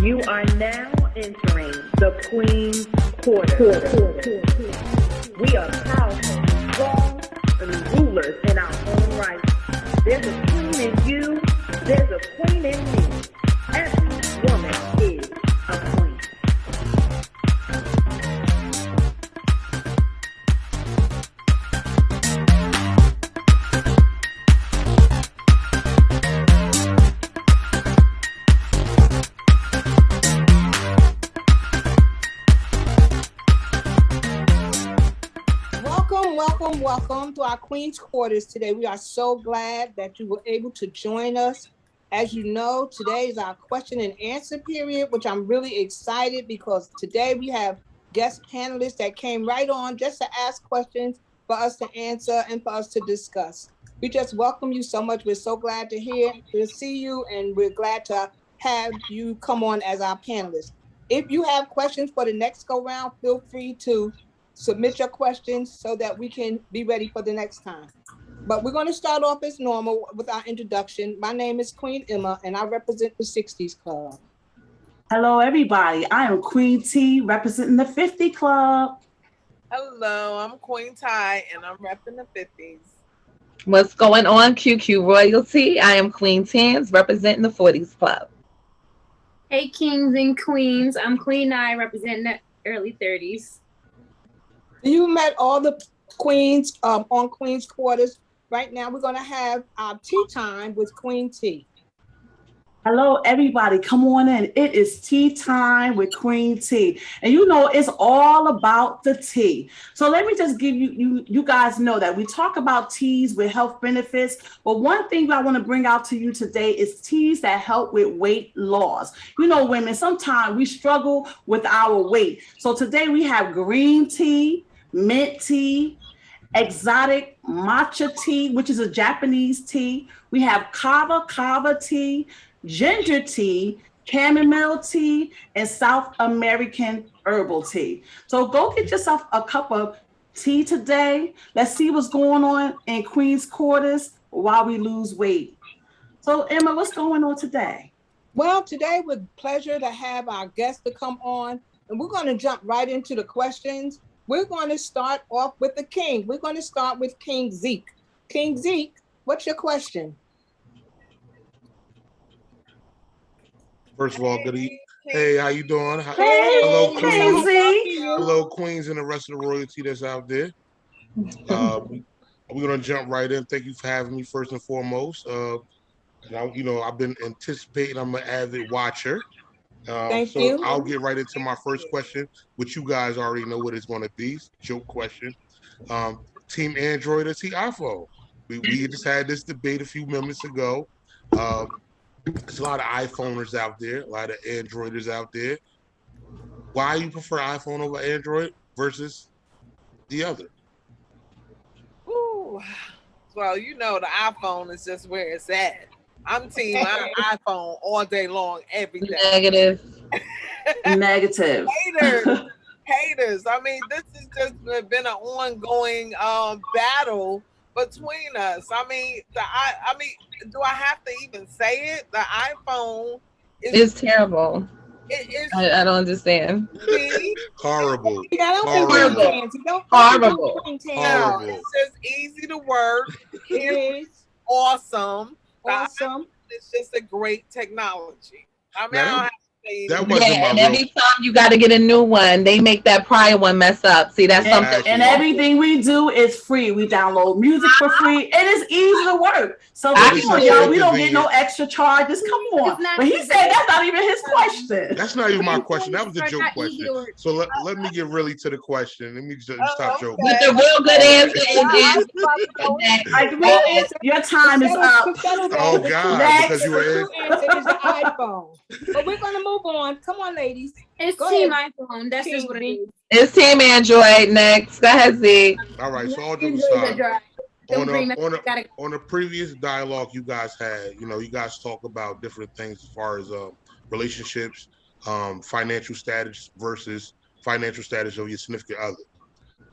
You are now entering the Queen's Quarter. We are powerful, strong, and rulers in our own right. There's a queen in you, there's a queen in me. Every woman is a queen. Welcome to our Queen's Quarters today. We are so glad that you were able to join us. As you know, today is our question and answer period, which I'm really excited because today we have guest panelists that came right on just to ask questions for us to answer and for us to discuss. We just welcome you so much. We're so glad to see you, and we're glad to have you come on as our panelists. If you have questions for the next go round, feel free to submit your questions so that we can be ready for the next time. But we're going to start off as normal with our introduction. My name is Queen Emma, and I represent the 60s Club. Hello, everybody. I am Queen T, representing the 50 Club. Hello, I'm Queen Ty, and I'm repping the 50s. What's going on, QQ Royalty? I am Queen Tans, representing the 40s Club. Hey, kings and queens. I'm Queen Nye, representing the early 30s. You met all the queens on Queen's Quarters. Right now, we're going to have our tea time with Queen T. Hello, everybody. Come on in. It is tea time with Queen T. And you know, it's all about the tea. So let me just give you guys know that we talk about teas with health benefits. But one thing I want to bring out to you today is teas that help with weight loss. You know, women, sometimes we struggle with our weight. So today we have green tea, mint tea, exotic matcha tea, which is a Japanese tea. We have kava tea, ginger tea, chamomile tea, and South American herbal tea. So go get yourself a cup of tea today. Let's see what's going on in Queen's Quarters while we lose weight. So Emma, what's going on today? Well, today with pleasure to have our guests to come on, and we're going to jump right into the questions. We're going to start off with the king. We're going to start with King Zeke. King Zeke, what's your question? First of all, good evening. Hey, how you doing? Hey, hello, Queens. Zeke. Hello, Queens, and the rest of the royalty that's out there. We're gonna jump right in. Thank you for having me first and foremost. I've been anticipating. I'm an avid watcher. Thank you. I'll get right into my first question, which you guys already know what it's going to be. Joke question. Team Android or Team iPhone? We just had this debate a few minutes ago. There's a lot of iPhoners out there, a lot of Androiders out there. Why you prefer iPhone over Android versus the other? Ooh, well, you know the iPhone is just where it's at. I'm team iPhone all day long, every day. Negative. Haters. I mean, this has just been an ongoing battle between us. I mean, do I have to even say it? The iPhone is terrible. I don't understand. Horrible. Horrible. It's just easy to work. It's awesome. It's just a great technology. I mean, I don't have to say that wasn't my and every time you got to get a new one, they make that prior one mess up. See, that's something. And everything we do is free. We download music for free, and it's easy to work. So y'all, we don't get no extra charges. Come on. But he said that's not even his question. That's not even my question. That was a joke question. So let me get really to the question. Let me just stop joking. But the real good answer is your time is up. Oh God! Next. Because you were answer is the iPhone. But we're gonna move on. Come on, ladies. It's Team iPhone. That's just what it is. It's Team Android. Next, go ahead, Z. All right. So all due aside, on a previous dialogue you guys had, you guys talk about different things as far as relationships, financial status versus financial status of your significant other.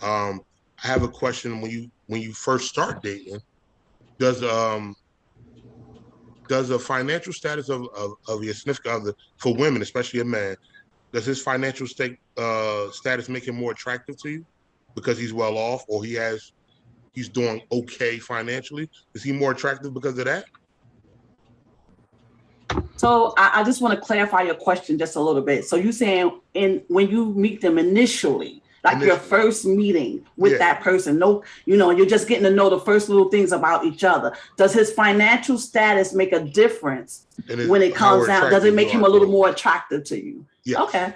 I have a question. When you first start dating, does does a financial status of your significant other, for women, especially a man, does his financial status make him more attractive to you because he's well off, or he's doing okay financially? Is he more attractive because of that? So I just want to clarify your question just a little bit. So you're saying when you meet them initially, like your first meeting with that person, you're just getting to know the first little things about each other. Does his financial status make a difference when it comes out? Does it make him a little more attractive to you? Yes. Okay.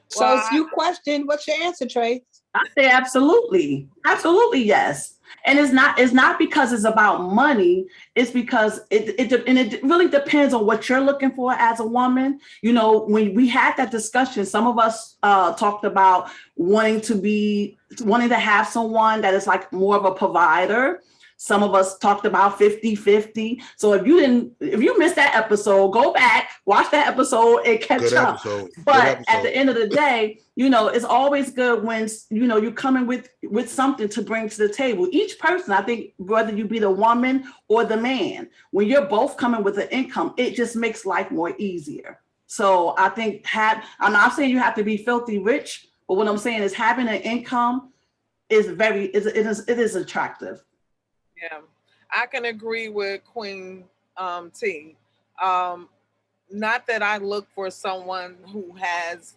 So it's you question, what's your answer, Trey? I say absolutely. Absolutely, yes. And it's not because it's about money. It's because it really depends on what you're looking for as a woman. When we had that discussion, some of us talked about wanting to have someone that is like more of a provider. Some of us talked about 50-50. So if you missed that episode, go back, watch that episode and catch up. But at the end of the day, it's always good when, you're coming with something to bring to the table. Each person, I think, whether you be the woman or the man, when you're both coming with an income, it just makes life more easier. So I think I'm not saying you have to be filthy rich, but what I'm saying is having an income is it is attractive. Yeah, I can agree with Queen T. Not that I look for someone who has,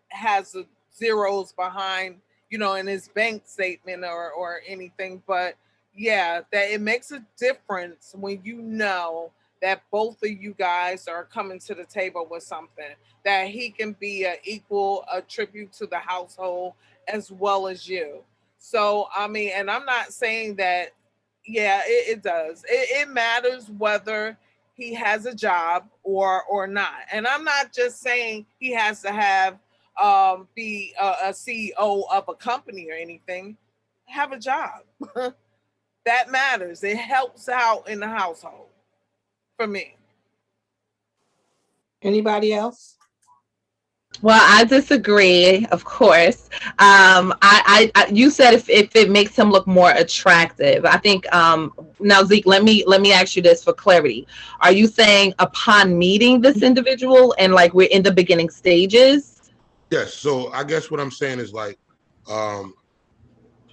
has zeros behind, in his bank statement or anything. But yeah, that it makes a difference when that both of you guys are coming to the table with something, that he can be an equal tribute to the household as well as you. So, and I'm not saying that, it does. It matters whether he has a job or not. And I'm not just saying he has to be a CEO of a company or anything. Have a job. That matters. It helps out in the household for me. Anybody else? Well, I disagree, of course. You said if it makes him look more attractive. I think now, Zeke, let me ask you this for clarity. Are you saying upon meeting this individual and like we're in the beginning stages? Yes. So I guess what I'm saying is like,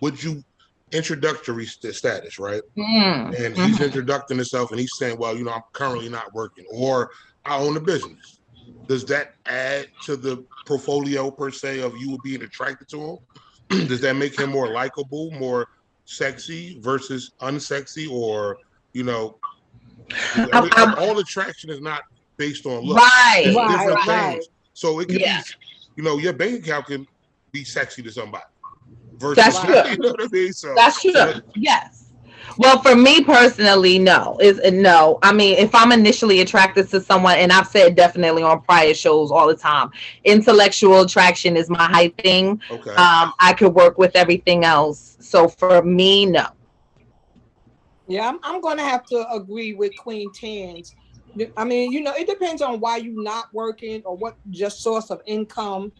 would you introductory status, right? And he's introducing himself and he's saying, well, I'm currently not working, or I own a business. Does that add to the portfolio per se of you being attracted to him? Does that make him more likable, more sexy versus unsexy, or all attraction is not based on looks. Right. So it can be, your bank account can be sexy to somebody. Versus, that's true. You know what I mean? So that's true. Yes. Well, for me personally, no. I mean, if I'm initially attracted to someone, and I've said definitely on prior shows all the time, intellectual attraction is my hype thing. Okay. I could work with everything else. So for me, no. Yeah, I'm going to have to agree with Queen Tans. I mean, it depends on why you're not working or what your source of income,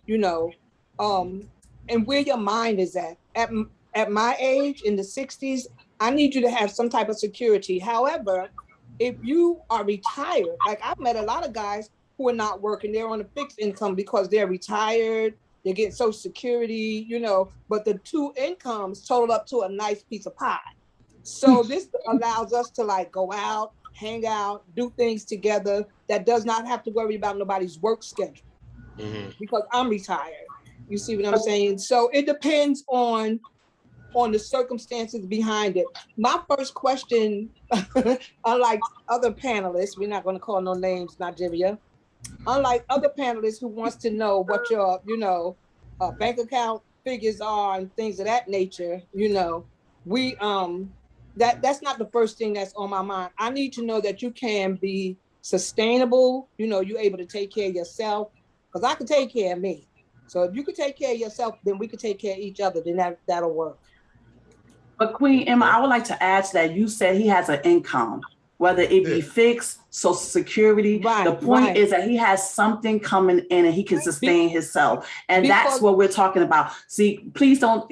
and where your mind is at. At my age, in the 60s, I need you to have some type of security. However, if you are retired, like I've met a lot of guys who are not working, they're on a fixed income because they're retired, they're getting Social Security, but the two incomes total up to a nice piece of pie. So this allows us to like go out, hang out, do things together that does not have to worry about nobody's work schedule because I'm retired. You see what I'm saying? So it depends on the circumstances behind it. My first question, unlike other panelists, we're not going to call no names, Nigeria. Unlike other panelists who wants to know what your, bank account figures are and things of that nature, we that's not the first thing that's on my mind. I need to know that you can be sustainable. You're able to take care of yourself, because I can take care of me. So if you can take care of yourself, then we can take care of each other. Then that'll work. But Queen Emma, I would like to add to that. You said he has an income. whether it be Yeah. fixed, Social Security. Right, The point right. is that he has something coming in and he can sustain himself. And that's Because- what we're talking about. See, please don't,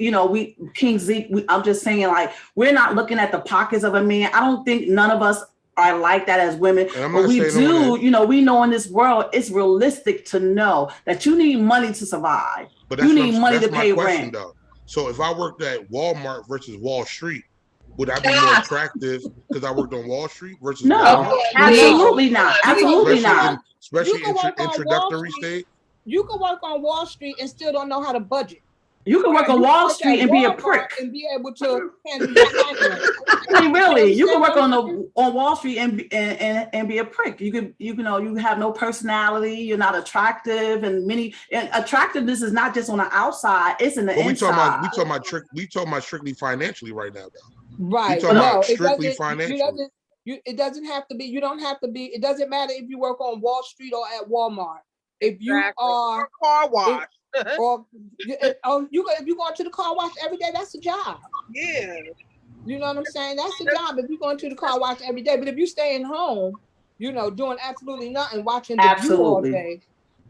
King Zeke, I'm just saying, like, we're not looking at the pockets of a man. I don't think none of us are like that as women. And I'm But not we saying no one do, we know in this world, it's realistic to know that you need money to survive. But You need money that's to my pay question, rent. though. So if I worked at Walmart versus Wall Street, would I be more attractive because I worked on Wall Street versus No, Walmart? absolutely not. Absolutely Especially not. in, especially You can work on Wall introductory Street. stage. You can work on Wall Street and still don't know how to budget. You can work on You Wall can work Street at and be a Walmart prick. and be able to handle your finances. I mean, really, you can work understand? on Wall Street and be a prick. You have no personality. You're not attractive, and attractiveness is not just on the outside; it's in the But inside. we talking about strictly financially right now, though. Right. talking No, about it strictly doesn't- financial. It doesn't have to be. You don't have to be. It doesn't matter if you work on Wall Street or at Walmart. If you Exactly. are, Or car wash. or if you go to the car wash every day, that's a job. Yeah. You know what I'm saying? That's a job if you're going to the car wash every day. But if you're staying home, doing absolutely nothing, watching the view all Absolutely. day.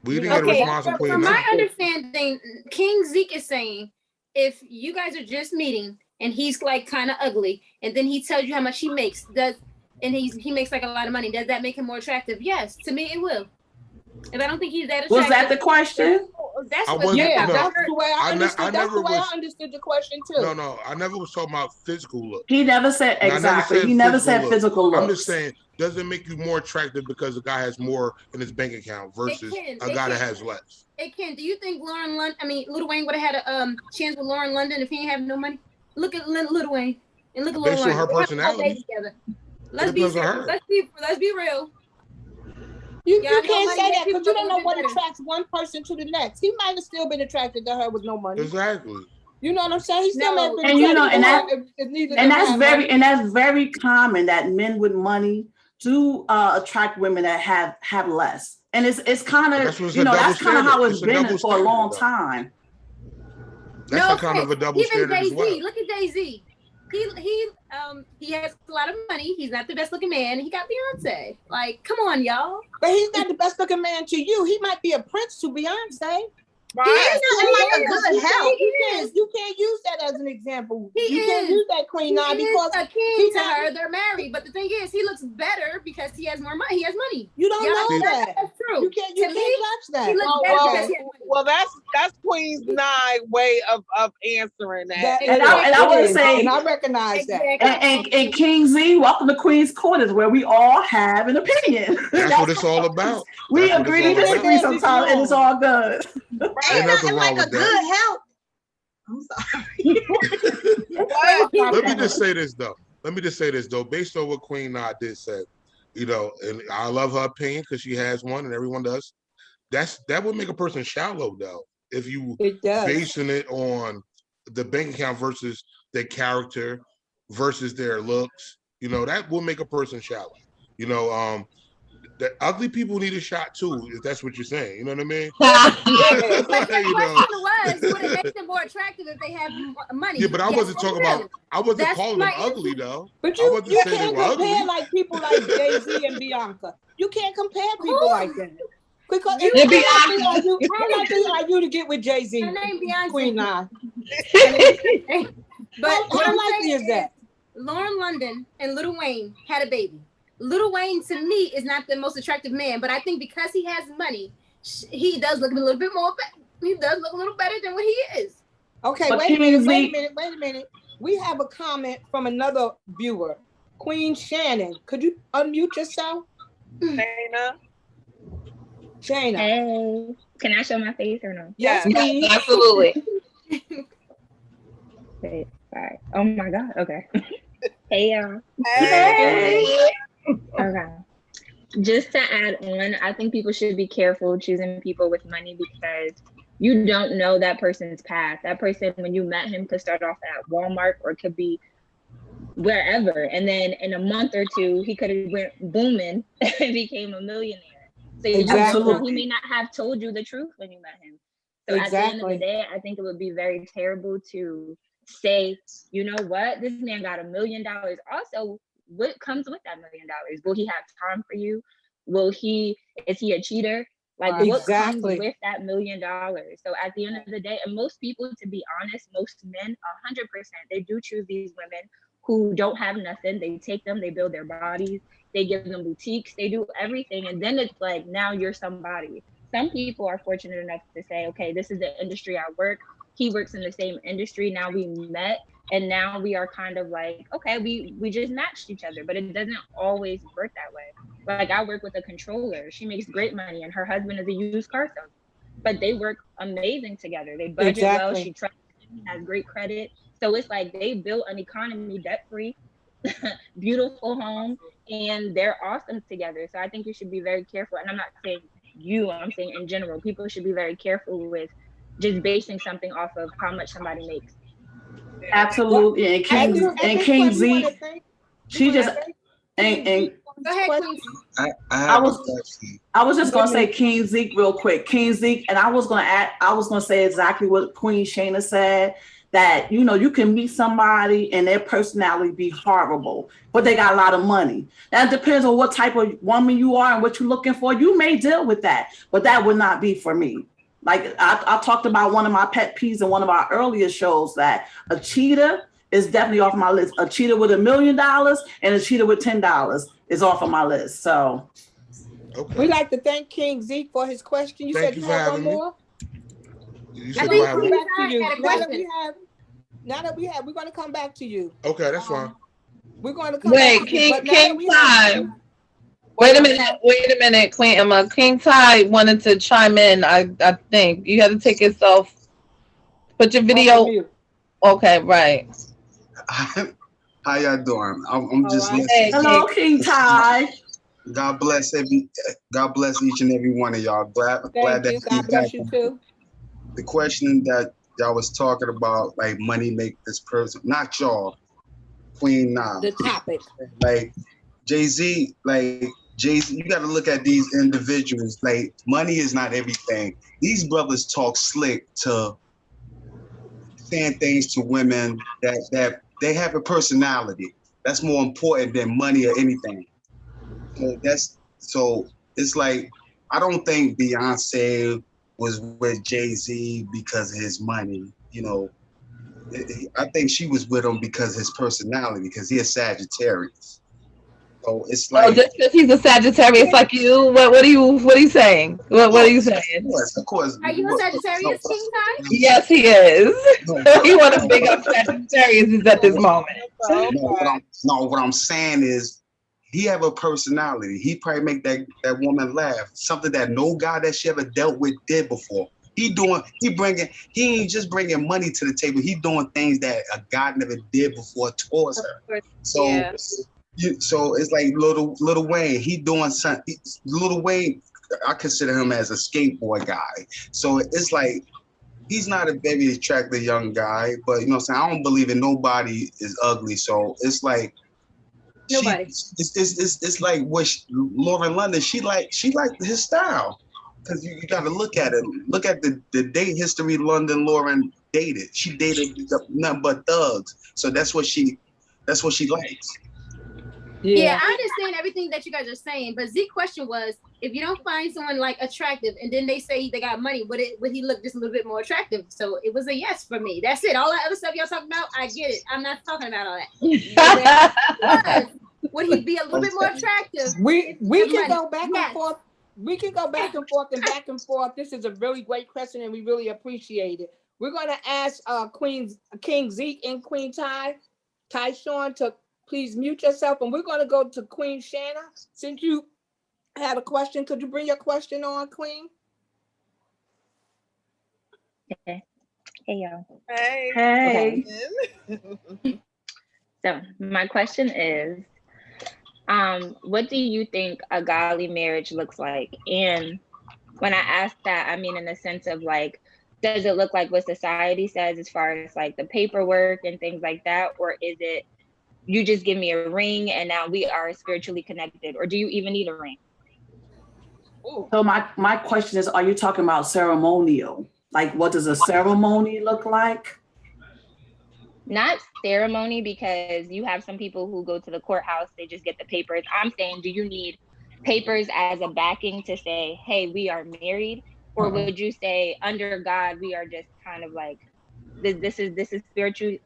We didn't know, get a Okay, response on Queen from my Nine. understanding, King Zeke is saying if you guys are just meeting and he's like kind of ugly, and then he tells you how much he makes, he makes like a lot of money, does that make him more attractive? Yes, to me it will. If I don't think he's that attractive. Was that the question? That's I what wasn't- Yeah, no, that's the way I I understood. That's never the way was- I understood the question too. No, I never was talking about physical look. He never said And I never exactly. said He never physical said look. physical looks. I'm just saying, does it make you more attractive because a guy has more in his bank account versus can, a it guy that can. has less? Hey Ken, do you think Lil Wayne would have had a chance with Lauren London if he didn't have no money? Look at Lil Wayne and look at Lil Based on Wayne. her They have a whole day personality? together. It depends on her. Let's be real. You Yeah, I know can't money say makes that because people you don't look know a bit what better. attracts one person to the next. He might have still been attracted to her with no money. Exactly. You know what I'm saying? He still No. may have been And attracted to and her if neither And of them that's had very money. and that's very common that men with money do attract women that have less. And it's kind But of that's what's a double that's kind of how standard. it's It's a been double for a long standard, though. time. That's No a kind of a offense. double Even standard as Jay-Z. well. Look at Jay-Z. He has a lot of money. He's not the best looking man. He got Beyonce. Like, come on, y'all. But he's not the best looking man to you. He might be a prince to Beyonce. He is in like a he good is. health. He is. You can't use that as an example. He You can't is. use that Queen He Nine is because a king he's to not- her. They're married, but the thing is, he looks better because he has more money. He has money. you don't Yeah, know that. That's true. You can't To me, judge that. he looks Oh, better well, because he has money. Well, that's Queen's Nine way of answering that. That And I would is, say- and I recognize that. Exactly. And King Z, welcome to Queen's Quarters, where we all have an opinion. That's what it's all about. We That's what agree it's to all disagree about. sometimes, and it's all good. Ain't nothing nothing wrong like with a that. good health. I'm sorry. Let me just say this though. Based on what Queen Nine did say, and I love her opinion because she has one and everyone does. That would make a person shallow though, if you It does. basing it on the bank account versus their character versus their looks. That will make a person shallow. That ugly people need a shot too, if that's what you're saying. You know what I mean? But the You know. question was, would it make them more attractive if they have money? Yeah, but I Yes, wasn't it talking will. about. I wasn't That's calling them my ugly answer. though. But I you wasn't saying they can't were ugly. compare like people like Jay-Z and Bianca. You can't compare people Who? like that. Because You- how likely are you to get with Jay-Z? Her name Beyonce. Queen Nine. But How what I'm likely saying is that? Lauren London and Lil Wayne had a baby. Lil Wayne to me is not the most attractive man, but I think because he has money, he does look a little bit more. He does look a little better than what he is. Okay, But wait a King minute. We have a comment from another viewer, Queen Shannon. Could you unmute yourself? Dana. Shayna. Hey, can I show my face or no? Yes, Yes. please. Absolutely. Wait, sorry. Oh my God. Okay. Hey, y'all. Hey. Okay. Just to add on, I think people should be careful choosing people with money because you don't know that person's past. That person, when you met him, could start off at Walmart or could be wherever. And then in a month or two, he could have went booming and became a millionaire. So you just don't know. Exactly. He may not have told you the truth when you met him. So at the end of Exactly. the day, I think it would be very terrible to say, you know what, this man got $1 million. Also, what comes with that $1 million? Will he have time for you? Is he a cheater? Like what Exactly. comes with that $1 million? So at the end of the day, and most people, to be honest, most men, 100%, they do choose these women who don't have nothing. They take them, they build their bodies, they give them boutiques, they do everything. And then it's like, now you're somebody. Some people are fortunate enough to say, okay, this is the industry I work. He works in the same industry. Now we met. And now we are kind of like, okay, we just matched each other, but it doesn't always work that way. Like I work with a controller. She makes great money and her husband is a used car salesman, but they work amazing together. They budget well. She trusts him, has great credit. So it's like they built an economy debt-free, beautiful home, and they're awesome together. So I think you should be very careful. And I'm not saying you, I'm saying in general, people should be very careful with just basing something off of how much somebody makes. Absolutely. And King Zeke, she just and I was just gonna say King Zeke real quick. King Zeke, and I was gonna say exactly what Queen Shayna said, that you can meet somebody and their personality be horrible, but they got a lot of money. That depends on what type of woman you are and what you're looking for. You may deal with that, but that would not be for me. Like I talked about one of my pet peeves in one of our earlier shows, that a cheater is definitely off my list. A cheater with $1 million and a cheater with $10 is off of my list. So we'd like to thank King Zeke for his question. You said you had one more? I think we'll come back to you. Now that we have, we're going to come back to you. Okay, that's fine. We're going to come back to you. King Ty. Wait a minute, King Ty wanted to chime in. I think you had to take yourself, put your video. Okay, right. How y'all doing? I'm just listening. Hey, hello, King Ty. God bless each and every one of y'all. Glad that God bless you too. The question that y'all was talking about, like money make this person, not y'all, Queen now. The topic. Like Jay-Z, you got to look at these individuals. Like money is not everything. These brothers talk slick to saying things to women that they have a personality. That's more important than money or anything. So it's like, I don't think Beyonce was with Jay-Z because of his money. I think she was with him because of his personality, because he is Sagittarius. So it's like, just because he's a Sagittarius like you, what are you saying? What are you saying? Of course. Are you a Sagittarius, King Ty? Yes, he is. He want to big up Sagittarius at this moment. What I'm saying is, he have a personality. He probably make that woman laugh. Something that no guy that she ever dealt with did before. He ain't just bringing money to the table. He doing things that a guy never did before towards her. So. Yeah. So it's like Lil Wayne. He doing something. Lil Wayne, I consider him as a skateboard guy. So it's like, he's not a very attractive young guy, but you know what I'm saying? I don't believe in nobody is ugly. So it's like, nobody. It's like what Lauren London. She like his style, because you got to look at it. Look at the date history. Lauren dated. She dated nothing but thugs. So that's what she likes. Yeah, I understand everything that you guys are saying, but Zeke's question was, if you don't find someone like attractive and then they say they got money, would he look just a little bit more attractive? So it was a yes for me. That's it. All that other stuff y'all talking about, I get it. I'm not talking about all that. Would he be a little bit more attractive? We can go back and forth. We can go back and forth and back and forth. This is a really great question and we really appreciate it. We're going to ask King Zeke and Queen Tyshawn to please mute yourself, and we're going to go to Queen Shanna. Since you had a question, could you bring your question on, Queen? Okay. Hey, y'all. Hey. Okay. So my question is, what do you think a godly marriage looks like? And when I ask that, I mean in the sense of like, does it look like what society says as far as like the paperwork and things like that? Or is it, you just give me a ring and now we are spiritually connected? Or do you even need a ring? So my question is, are you talking about ceremonial? Like, what does a ceremony look like? not ceremony, because you have some people who go to the courthouse, they just get the papers. I'm saying, do you need papers as a backing to say, hey, we are married? Or would you say, under God, we are just kind of like, this is a spiritual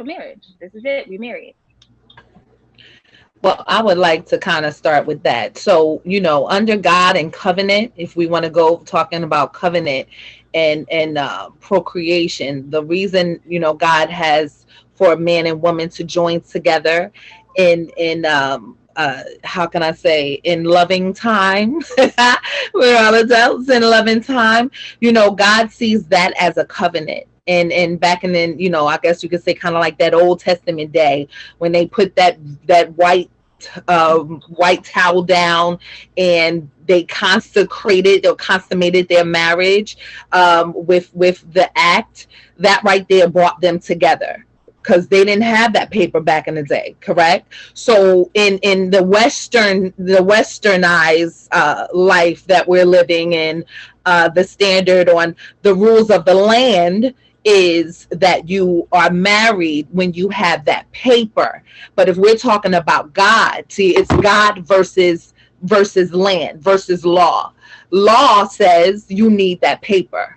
marriage. This is it. We married. Well, I would like to kind of start with that. So, under God and covenant, if we want to go talking about covenant and procreation, the reason, God has for man and woman to join together in how can I say, in loving time. We're all adults in loving time. God sees that as a covenant. And back in then, I guess you could say kind of like that Old Testament day when they put that white towel down and they consecrated or consummated their marriage with the act that right there brought them together, because they didn't have that paper back in the day, correct? So in the westernized life that we're living in, the standard on the rules of the land is that you are married when you have that paper. But if we're talking about God, see, it's God versus land versus law. Law says you need that paper.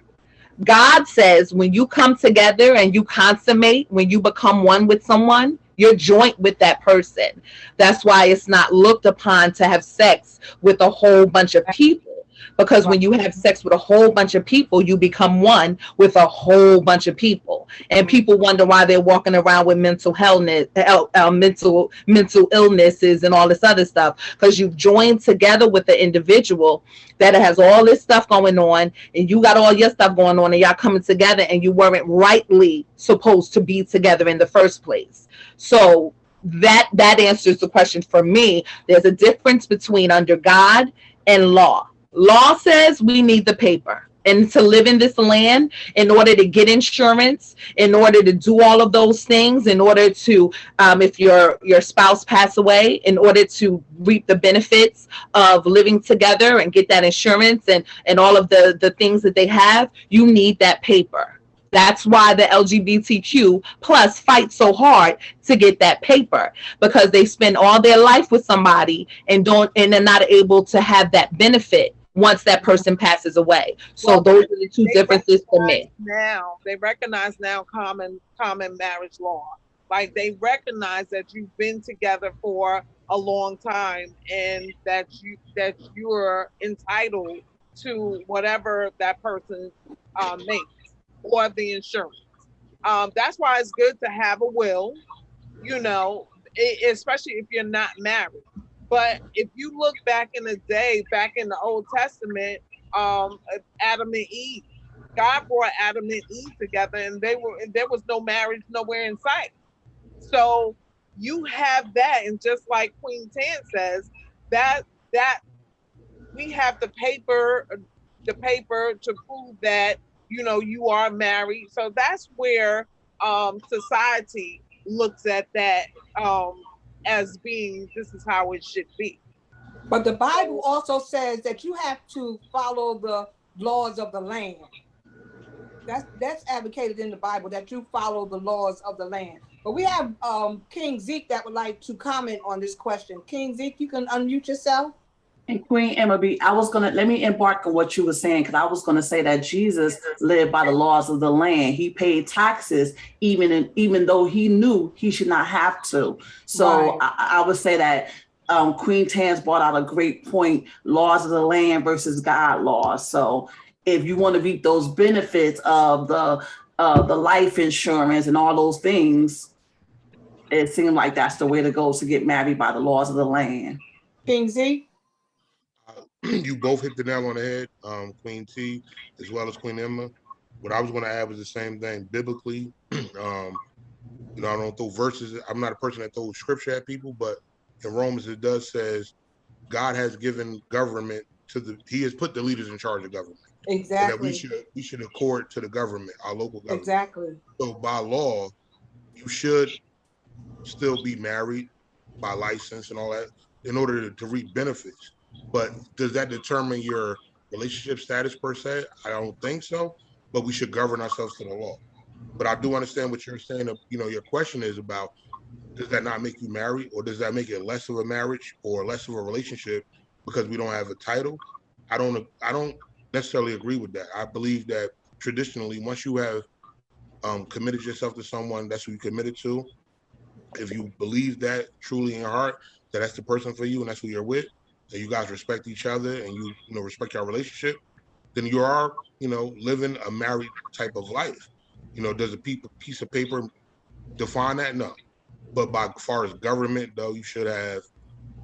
God says when you come together and you consummate, when you become one with someone, you're joint with that person. That's why it's not looked upon to have sex with a whole bunch of people. Because when you have sex with a whole bunch of people, you become one with a whole bunch of people. And people wonder why they're walking around with mental illnesses and all this other stuff. Because you've joined together with the individual that has all this stuff going on, and you got all your stuff going on, and y'all coming together, and you weren't rightly supposed to be together in the first place. So that answers the question for me. There's a difference between under God and law. Law says we need the paper. And to live in this land, in order to get insurance, in order to do all of those things, in order to, if your spouse passed away, in order to reap the benefits of living together and get that insurance and all of the things that they have, you need that paper. That's why the LGBTQ plus fight so hard to get that paper, because they spend all their life with somebody and they're not able to have that benefit once that person passes away. So those are the two differences for me. Now they recognize common marriage law. Like they recognize that you've been together for a long time and that you're entitled to whatever that person makes or the insurance. That's why it's good to have a will, especially if you're not married. But if you look back in the day, back in the Old Testament, Adam and Eve, God brought Adam and Eve together, and there was no marriage nowhere in sight. So you have that, and just like Queen Tan says, that we have the paper to prove that you are married. So that's where society looks at that as being, this is how it should be. But the Bible also says that you have to follow the laws of the land. That's advocated in the Bible, that you follow the laws of the land. But we have King Zeke that would like to comment on this question. King Zeke, you can unmute yourself. And Queen Emma B, let me embark on what you were saying, because I was going to say that Jesus lived by the laws of the land. He paid taxes even though he knew he should not have to. So right. I would say that Queen Tan's brought out a great point, laws of the land versus God laws. So if you want to reap those benefits of the life insurance and all those things, it seemed like that's the way to go, to get married by the laws of the land. King Z? You both hit the nail on the head, Queen T, as well as Queen Emma. What I was going to add was the same thing. Biblically, I don't throw verses. I'm not a person that throws scripture at people, but in Romans it does says God has given government he has put the leaders in charge of government. Exactly. And that we should accord to the government, our local government. Exactly. So by law, you should still be married by license and all that in order to reap benefits. But does that determine your relationship status per se? I don't think so, but we should govern ourselves to the law. But I do understand what you're saying. You know, your question is about, does that not make you married, or does that make it less of a marriage or less of a relationship because we don't have a title? I don't necessarily agree with that. I believe that traditionally, once you have committed yourself to someone, that's who you committed to. If you believe that truly in your heart that that's the person for you and that's who you're with, and you guys respect each other and you know respect your relationship, then you are, you know, living a married type of life. You know, does a piece of paper define that? No. But by far as government, though, you should have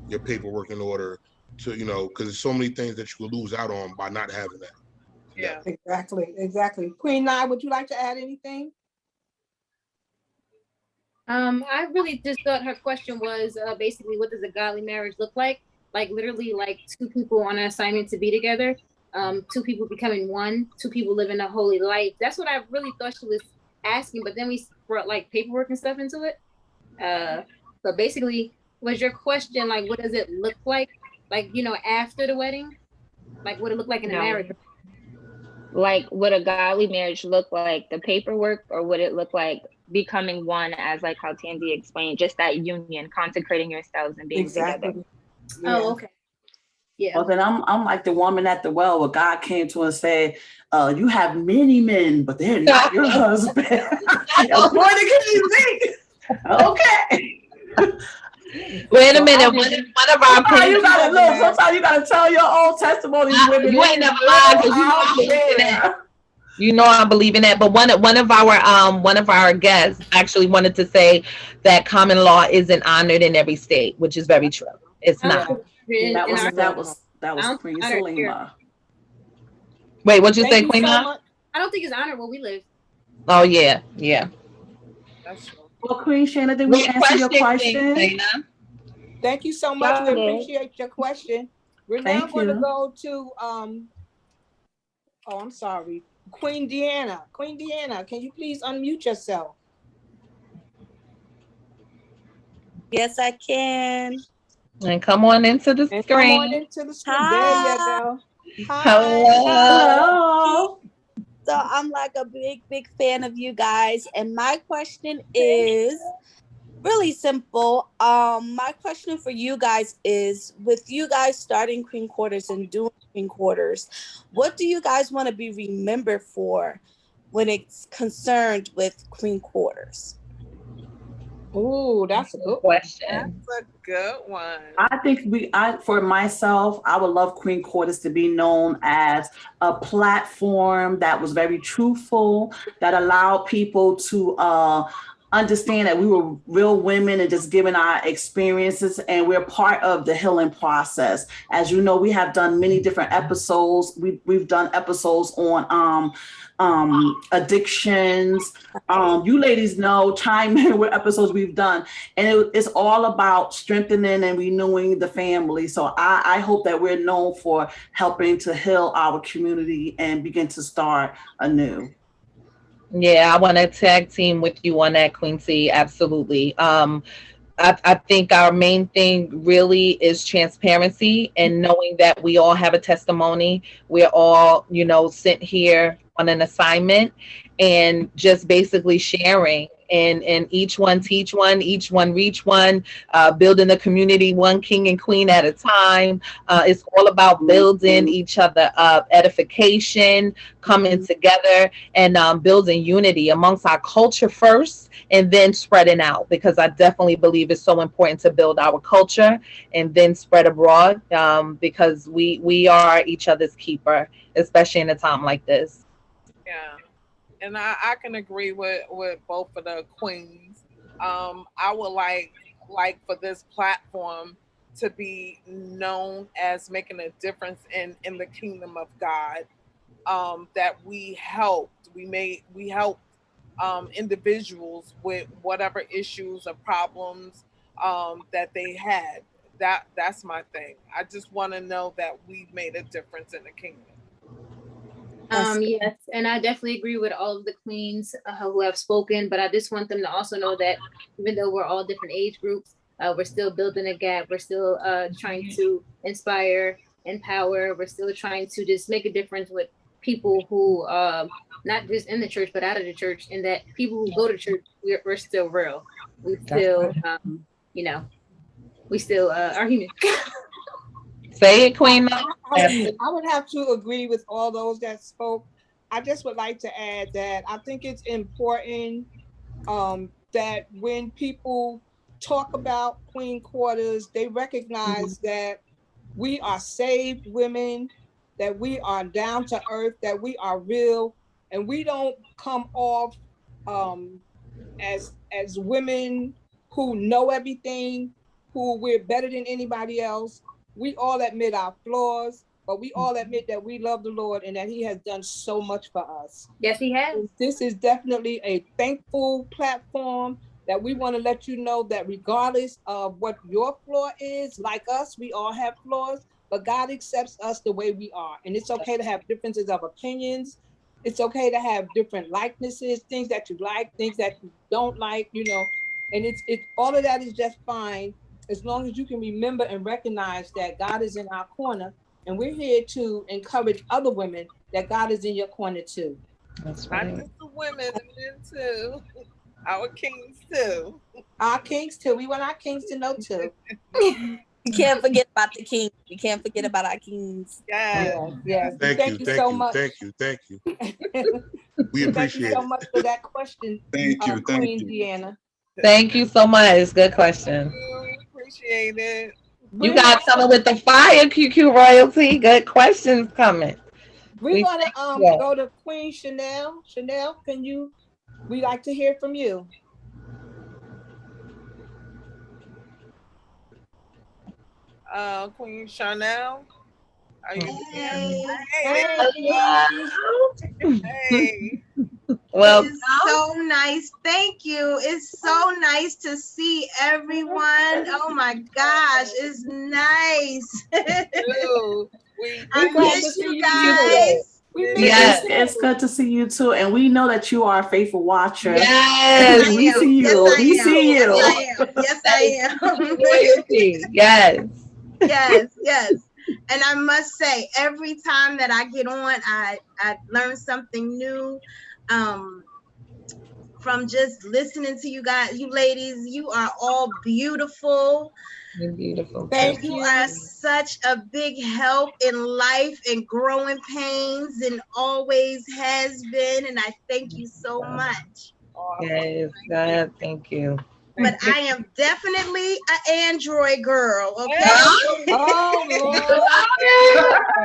your paperwork in order to, you know, because there's so many things that you could lose out on by not having that. Yeah. Exactly. Queen Nye, would you like to add anything? I really just thought her question was basically, what does a godly marriage look like? Like literally like two people on an assignment to be together, two people becoming one, two people living a holy life. That's what I really thought she was asking, but then we brought like paperwork and stuff into it. But basically, was your question like, what does it look like? Like, you know, after the wedding? Like what it look like in a marriage? Like, would a godly marriage look like the paperwork, or would it look like becoming one, as like how Tandy explained, just that union, consecrating yourselves and being together? Yeah. Oh, okay. Yeah. Well, then I'm like the woman at the well where God came to and said, you have many men, but they're not your husband. According to King Zeke. Okay. Wait a minute. One of our sometimes you gotta look. Sometimes you gotta tell your own testimony. You ain't never lied, because you know I believe in that. But one of our guests actually wanted to say that common law isn't honored in every state, which is very true. It's not. That was Queen Salima. Wait, what'd you say, Queen? I don't think it's honored where we live. Oh yeah. That's true. Well, Queen Shana, did we answer your question? Thank you so much. We appreciate your question. We're now going to go to I'm sorry, Queen Deanna. Queen Deanna, can you please unmute yourself? Yes, I can. And come on into the screen. Come on into the screen. There you go. Hello. So I'm like a big fan of you guys. And my question is really simple. My question for you guys is, with you guys starting Queen Quarters and doing Queen Quarters, what do you guys want to be remembered for when it's concerned with Queen Quarters? Oh, that's a good question. That's a good one. I think for myself, I would love Queen Quarters to be known as a platform that was very truthful, that allowed people to understand that we were real women and just giving our experiences, and we're part of the healing process. As you know, we have done many different episodes. We've done episodes on addictions. You ladies know, chime in with episodes we've done, and it's all about strengthening and renewing the family. So I hope that we're known for helping to heal our community and begin to start anew. Yeah, I want to tag team with you on that, Queen C. Absolutely. I think our main thing really is transparency and knowing that we all have a testimony. We're all, sent here on an assignment, and just basically sharing and each one teach one, each one reach one, building the community one king and queen at a time. It's all about building each other up, edification, coming together, and building unity amongst our culture first, and then spreading out, because I definitely believe it's so important to build our culture and then spread abroad, because we are each other's keeper, especially in a time like this. Yeah. And I can agree with both of the queens. I would like for this platform to be known as making a difference in the kingdom of God. That we helped individuals with whatever issues or problems that they had. That's my thing. I just want to know that we've made a difference in the kingdom. Yes, and I definitely agree with all of the queens who have spoken, but I just want them to also know that even though we're all different age groups, we're still building a gap. We're still trying to inspire, empower. We're still trying to just make a difference with people who not just in the church but out of the church, and that people who go to church, we're still real. We still you know, we still are human. Say it, Queen. I would have to agree with all those that spoke. I just would like to add that I think it's important that when people talk about Queen Quarters, they recognize that we are saved women, that we are down to earth, that we are real, and we don't come off as women who know everything, who we're better than anybody else. We all admit our flaws, but we all admit that we love the Lord and that He has done so much for us. Yes, He has. This is definitely a thankful platform that we want to let you know that regardless of what your flaw is, like us, we all have flaws, but God accepts us the way we are. And it's okay to have differences of opinions. It's okay to have different likenesses, things that you like, things that you don't like, you know, and it's all of that is just fine as long as you can remember and recognize that God is in our corner, and we're here to encourage other women that God is in your corner too. That's Not right. just the women, the men too. Our kings too. Our kings too. We want our kings to know too. You can't forget about the king. You can't forget about our kings. Yes. Yes. Thank you so much. Thank you. We Thank appreciate you so it. much for that question, Thank you. Thank Queen you. Deanna. Thank you so much. Good question. Appreciate it. You got someone with the fire, QQ Royalty. Good questions coming. We're gonna go to Queen Chanel. Chanel, we'd like to hear from you. Queen Chanel, are you Hey. Hey. Well, It's so nice. Thank you. It's so nice to see everyone. Oh my gosh, it's nice. I miss you guys. Yes, it's good to see you too, and we know that you are a faithful watcher. Yes, we see you. Yes, I we am. see you. Yes, I am. Royalty. Yes. Yes. And I must say, every time that I get on, I learn something new. From just listening to you guys, you ladies, you are all beautiful. You're beautiful. And you are such a big help in life and growing pains, and always has been. And I thank you so much. Yes, God, thank you. But I am definitely an Android girl. Okay. Oh Lord.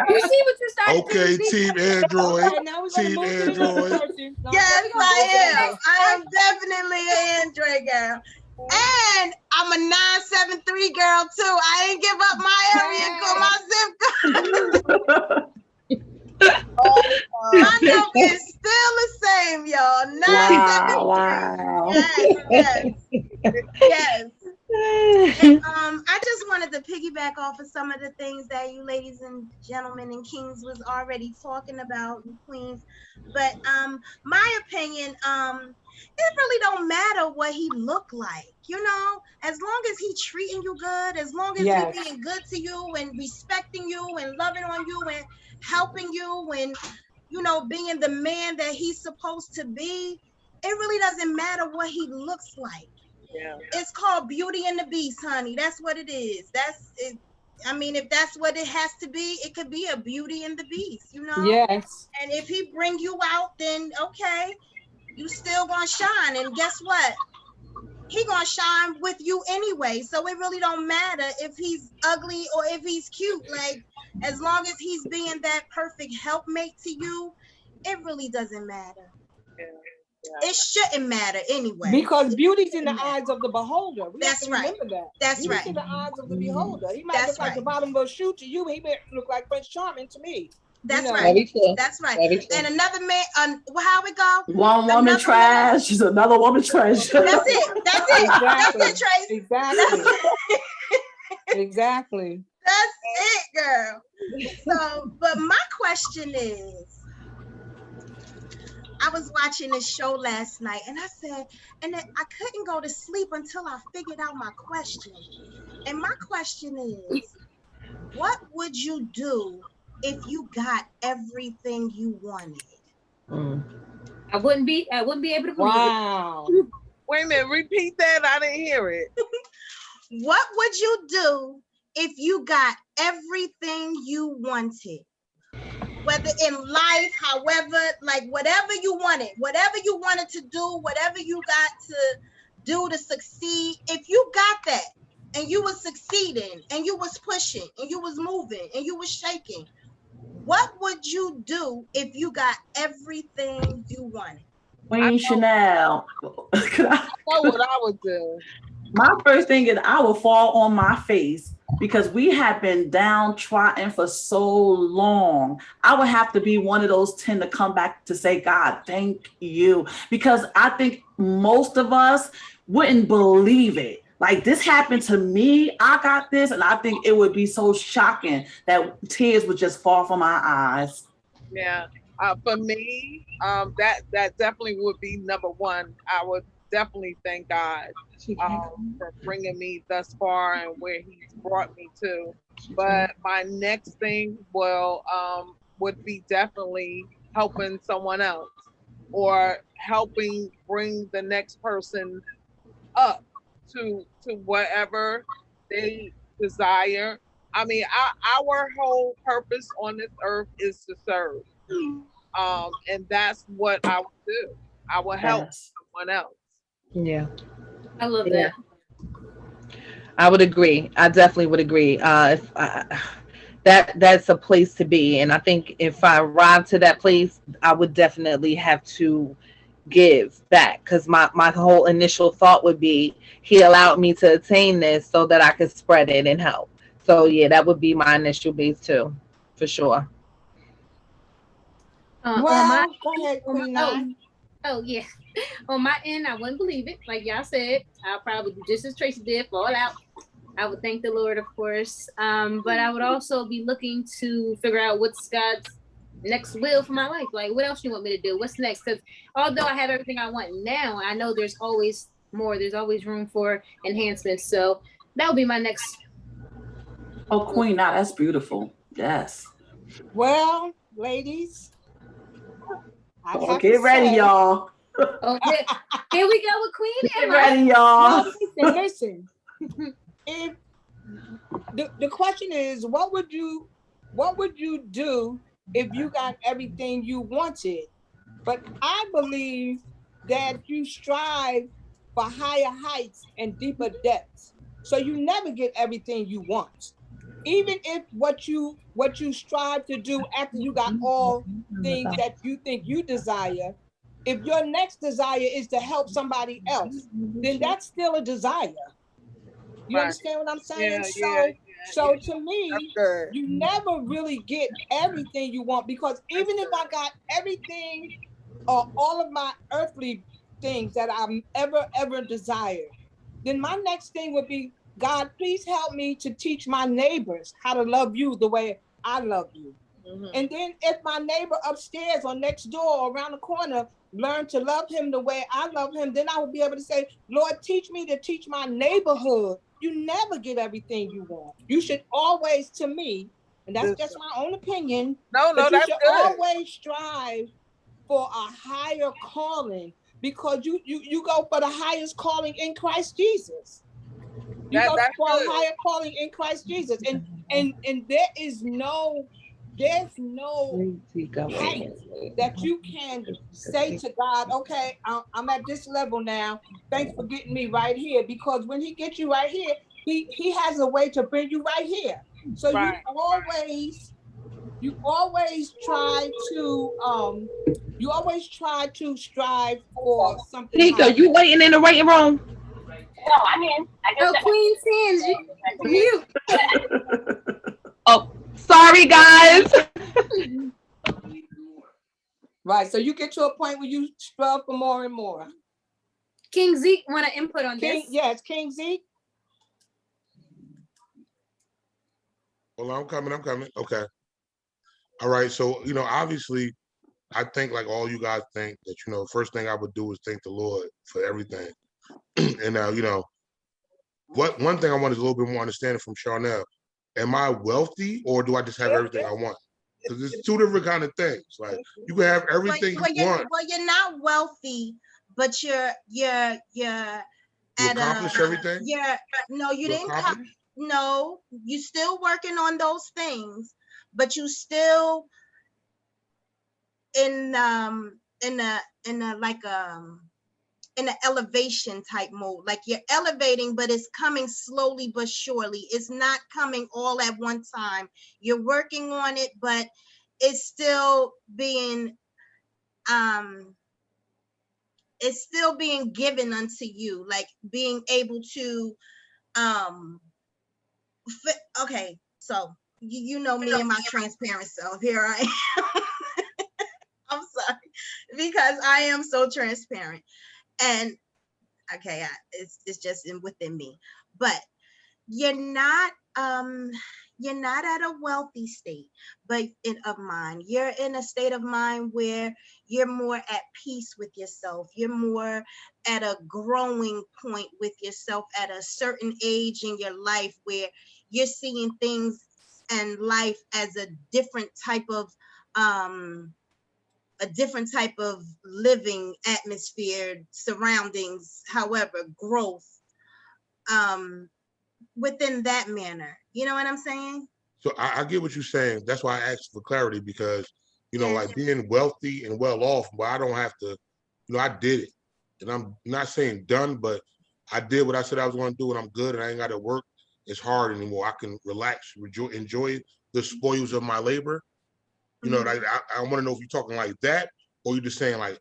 You see what you started Okay, to Team Android. Okay, now we're gonna Team move to the next Android. person. No, Yes, we're gonna move to the I am. next. I am definitely an Android girl. And I'm a 973 girl too. I ain't give up my area code, my zip code. My number is still the same, y'all. 973. Yes. And, I just wanted to piggyback off of some of the things that you ladies and gentlemen and kings was already talking about, and queens. But my opinion, it really don't matter what he look like, you know, as long as he treating you good, as long as he being good to you and respecting you and loving on you and helping you and, you know, being the man that he's supposed to be. It really doesn't matter what he looks like. Yeah. It's called Beauty and the Beast, honey. That's what it is. That's it. I mean, if that's what it has to be, it could be a Beauty and the Beast, you know? Yes. And if he bring you out, then okay, you still gonna shine. And guess what? He gonna shine with you anyway. So it really don't matter if he's ugly or if he's cute. Like, as long as he's being that perfect helpmate to you, it really doesn't matter. It shouldn't matter anyway. Because beauty's in the eyes of the beholder. We That's have to right. remember that. That's Beauty's right. in the eyes of the beholder. He might That's look like the bottom of a shoe to you. He may look like Prince Charming to me. That's You know? right. That's right. And another man, how we go? One woman trash is another woman treasure. That's it. That's it. Exactly. That's it, Trace. Exactly. Exactly. That's it, girl. So, but my question is, I was watching this show last night and I said, and I couldn't go to sleep until I figured out my question. And my question is, what would you do if you got everything you wanted? I wouldn't be able to believe Wow. it. Wait a minute, repeat that. I didn't hear it. What would you do if you got everything you wanted? Whether in life, however, like whatever you wanted to do, whatever you got to do to succeed, if you got that and you was succeeding and you was pushing and you was moving and you was shaking, what would you do if you got everything you wanted? Queen Chanel. I know what I would do. My first thing is I will fall on my face because we have been downtrodden for so long. I would have to be one of those 10 to come back to say, God, thank you. Because I think most of us wouldn't believe it. Like, this happened to me, I got this, and I think it would be so shocking that tears would just fall from my eyes. Yeah. For me, that definitely would be number one. I would definitely thank God for bringing me thus far and where He's brought me to. But my next thing would be definitely helping someone else or helping bring the next person up to whatever they desire. I mean, our whole purpose on this earth is to serve. And that's what I would do. I would help someone else. Yeah. I love that. I would agree. I definitely would agree. That's a place to be. And I think if I arrived to that place, I would definitely have to give back, because my whole initial thought would be He allowed me to attain this so that I could spread it and help. So yeah, that would be my initial base too, for sure. Go ahead, Queen Nine. Oh yeah. On my end, I wouldn't believe it. Like y'all said, I'll probably do just as Tracy did, fall out. I would thank the Lord, of course. But I would also be looking to figure out what's God's next will for my life. Like, what else do you want me to do? What's next? Because although I have everything I want now, I know there's always more. There's always room for enhancements. So that would be my next. Oh, Queen, now that's beautiful. Yes. Well, ladies, get ready, y'all. Okay, here we go with Queen Get Emma. ready, y'all. No, listen. If the question is, what would you do if you got everything you wanted? But I believe that you strive for higher heights and deeper depths. So you never get everything you want. Even if what you strive to do after you got all things that you think you desire, if your next desire is to help somebody else, then that's still a desire. You understand what I'm saying? So to me, you never really get everything you want, because even if I got everything or all of my earthly things that I'm ever desired, then my next thing would be, God, please help me to teach my neighbors how to love you the way I love you. Mm-hmm. And then if my neighbor upstairs or next door or around the corner learn to love him the way I love him, then I would be able to say, Lord, teach me to teach my neighborhood. You never get everything you want. You should always, to me, and that's just my own opinion, you should always strive for a higher calling, because you go for the highest calling in Christ Jesus. You go for a higher calling in Christ Jesus. And there's no height that you can say to God, okay, I'm at this level now. Thanks for getting me right here. Because when He gets you right here, he has a way to bring you right here. So you always try to strive for something. Nico, you waiting in the waiting room? No, I'm in. Queen Sands, you. Oh, sorry, guys. Right, so you get to a point where you strive for more and more. King Zeke want to input on this? Yes, King Zeke. Well, I'm coming. Okay. All right. So, obviously, I think like all you guys think that, first thing I would do is thank the Lord for everything. And one thing I want is a little bit more understanding from Charnel. Am I wealthy, or do I just have everything I want? Because it's two different kind of things. Like you can have everything you want. Well, you're not wealthy, but you're You at accomplish everything. No, you didn't. No, you still working on those things, but you still in an elevation type mode. Like you're elevating, but it's coming slowly but surely. It's not coming all at one time. You're working on it, but it's still being given unto you, like being able to okay, so you know me and my transparent self. Here I am. I'm sorry, because I am so transparent. And okay, it's just within me. But you're not at a wealthy state, but of mind. You're in a state of mind where you're more at peace with yourself. You're more at a growing point with yourself at a certain age in your life where you're seeing things and life as a different type of living atmosphere, surroundings, however, growth within that manner. You know what I'm saying? So I get what you're saying. That's why I asked for clarity, because like being wealthy and well off, but I don't have to, I did it. And I'm not saying done, but I did what I said I was going to do, and I'm good, and I ain't got to work as hard anymore. I can relax, enjoy the spoils of my labor. Like I want to know if you're talking like that, or you're just saying like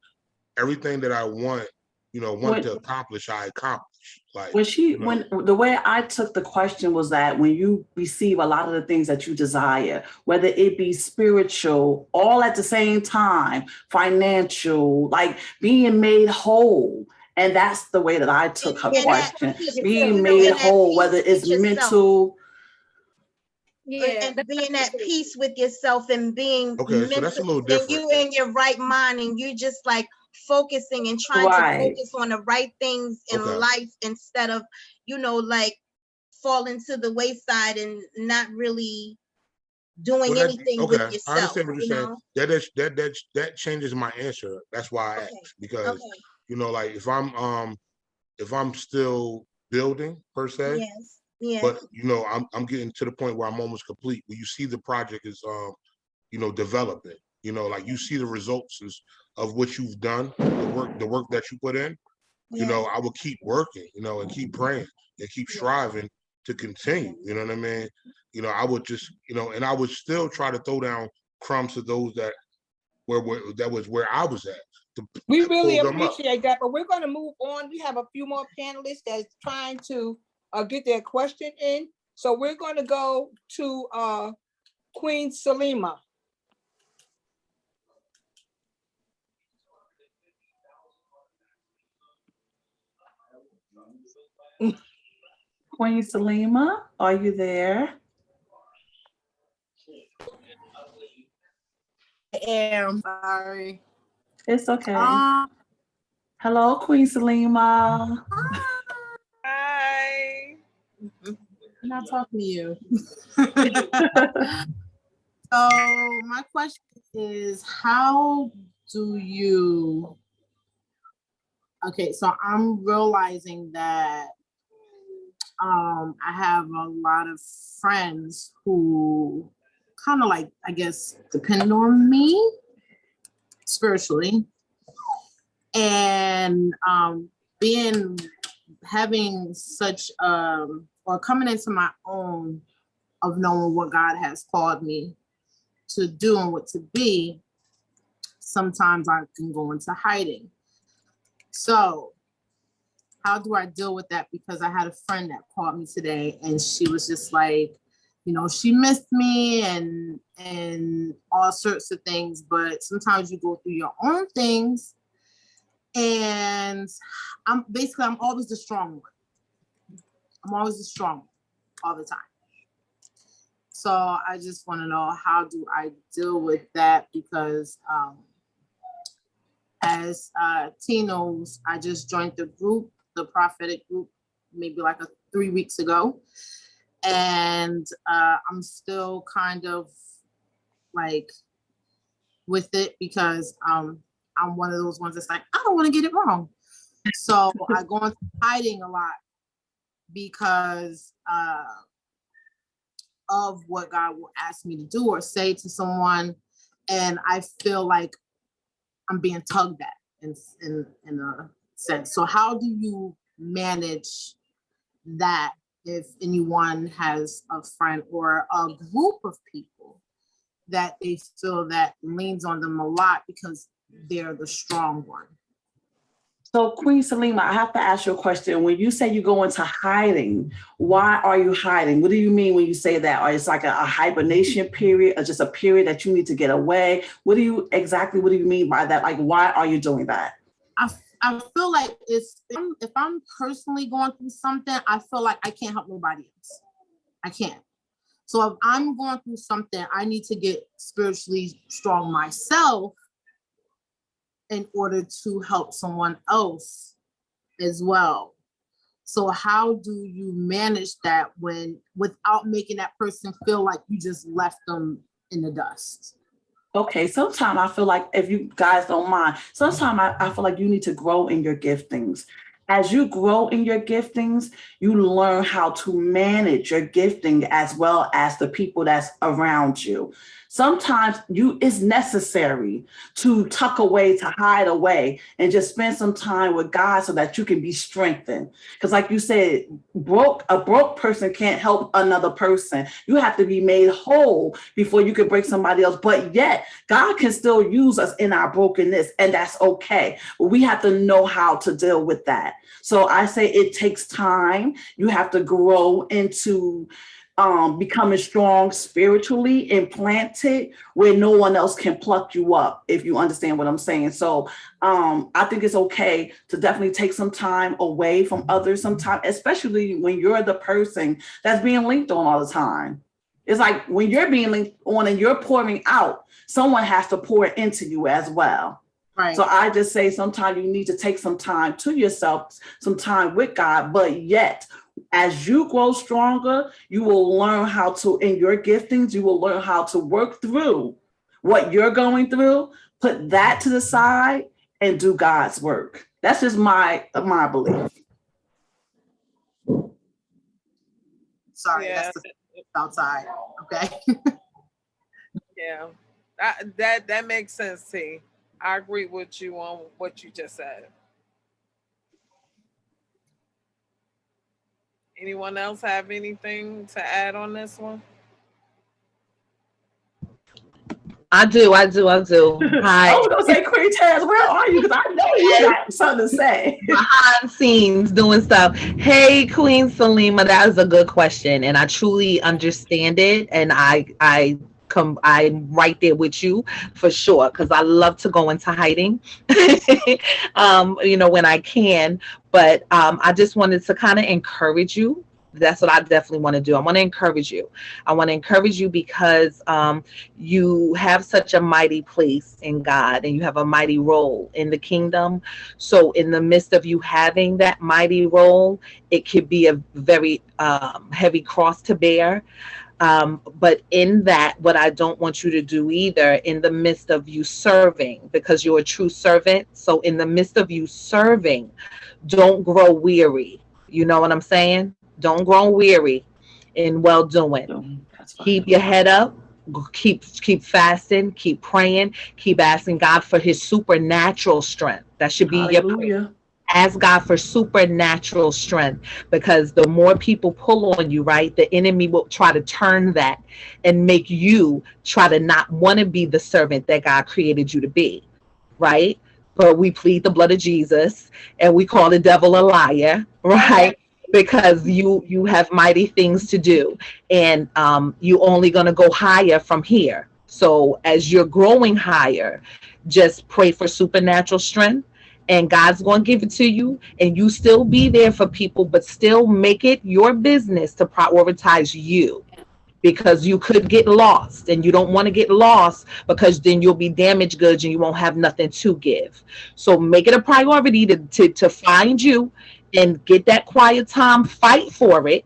everything that I want to accomplish, I accomplish. Like when the way I took the question was that when you receive a lot of the things that you desire, whether it be spiritual, all at the same time, financial, like being made whole. And that's the way that I took her question. Being made whole, whether it's mental. And being at peace with yourself and being so that's a little different. And you in your right mind, and you just like focusing and trying to focus on the right things in life instead of, like falling to the wayside and not really doing anything with yourself. I understand what you're saying. That changes my answer. That's why I asked, because like if I'm still building per se. Yes. Yeah. But I'm getting to the point where I'm almost complete. Where you see the project is developing. Like you see the results of what you've done, the work that you put in. I will keep working, and keep praying and keep striving to continue. You know what I mean? I would just, and I would still try to throw down crumbs to those that was where I was at. We really appreciate that, but we're going to move on. We have a few more panelists that's trying to get their question in. So we're going to go to Queen Salima. Queen Salima, are you there? I am sorry. It's okay. Hello, Queen Salima. Hi. I'm not talking to you. So my question is, how do you, so I'm realizing that I have a lot of friends who kind of like, I guess, depend on me spiritually, and having such or coming into my own of knowing what God has called me to do and what to be, sometimes I can go into hiding. So how do I deal with that? Because I had a friend that called me today, and she was just like, she missed me and all sorts of things, but sometimes you go through your own things, and I'm always the strong one. I'm always the strong one all the time. So I just want to know, how do I deal with that? Because as T knows, I just joined the prophetic group, maybe like 3 weeks ago. And I'm still kind of like with it because I'm one of those ones that's like, I don't want to get it wrong. So I go into hiding a lot because of what God will ask me to do or say to someone, and I feel like I'm being tugged at in a sense. So how do you manage that if anyone has a friend or a group of people that they feel that leans on them a lot because they're the strong one? So Queen Salima, I have to ask you a question. When you say you go into hiding, why are you hiding? What do you mean when you say that? Or it's like a hibernation period or just a period that you need to get away? What do you mean by that? Like, why are you doing that? I feel like if I'm personally going through something, I feel like I can't help nobody else. I can't. So if I'm going through something, I need to get spiritually strong myself in order to help someone else as well. So how do you manage that without making that person feel like you just left them in the dust? Okay, sometimes I feel like, if you guys don't mind, sometimes I feel like you need to grow in your giftings. As you grow in your giftings, you learn how to manage your gifting as well as the people that's around you. Sometimes it's necessary to tuck away, to hide away, and just spend some time with God so that you can be strengthened. Because like you said, a broke person can't help another person. You have to be made whole before you can break somebody else. But yet, God can still use us in our brokenness, and that's okay. But we have to know how to deal with that. So I say it takes time. You have to grow into becoming strong spiritually and planted where no one else can pluck you up, if you understand what I'm saying. So I think it's okay to definitely take some time away from others sometimes, especially when you're the person that's being linked on all the time. It's like when you're being linked on and you're pouring out, someone has to pour into you as well. Right. So I just say sometimes you need to take some time to yourself, some time with God, but yet as you grow stronger, you will learn how to, in your giftings, you will learn how to work through what you're going through, put that to the side and do God's work. That's just my belief. Sorry, that's the outside. Okay. Yeah, that makes sense, T. I agree with you on what you just said. Anyone else have anything to add on this one? I do. Hi. I was gonna say, Queen Taz, where are you? Because I know you got something to say. Behind scenes doing stuff. Hey, Queen Salima, that is a good question, and I truly understand it, and I'm right there with you for sure, because I love to go into hiding, when I can. But I just wanted to kind of encourage you. That's what I definitely want to do. I want to encourage you. I want to encourage you because you have such a mighty place in God and you have a mighty role in the kingdom. So in the midst of you having that mighty role, it could be a very heavy cross to bear. But in that, what I don't want you to do either, in the midst of you serving, because you're a true servant. So in the midst of you serving, don't grow weary. You know what I'm saying? Don't grow weary in well doing. Keep your head up. Keep fasting. Keep praying. Keep asking God for His supernatural strength. That should be your prayer. Ask God for supernatural strength, because the more people pull on you, right, the enemy will try to turn that and make you try to not want to be the servant that God created you to be, right? But we plead the blood of Jesus and we call the devil a liar, right? Because you have mighty things to do, and you only going to go higher from here. So as you're growing higher, just pray for supernatural strength, and God's going to give it to you, and you still be there for people, but still make it your business to prioritize you, because you could get lost, and you don't want to get lost, because then you'll be damaged goods and you won't have nothing to give. So make it a priority to find you and get that quiet time. Fight for it.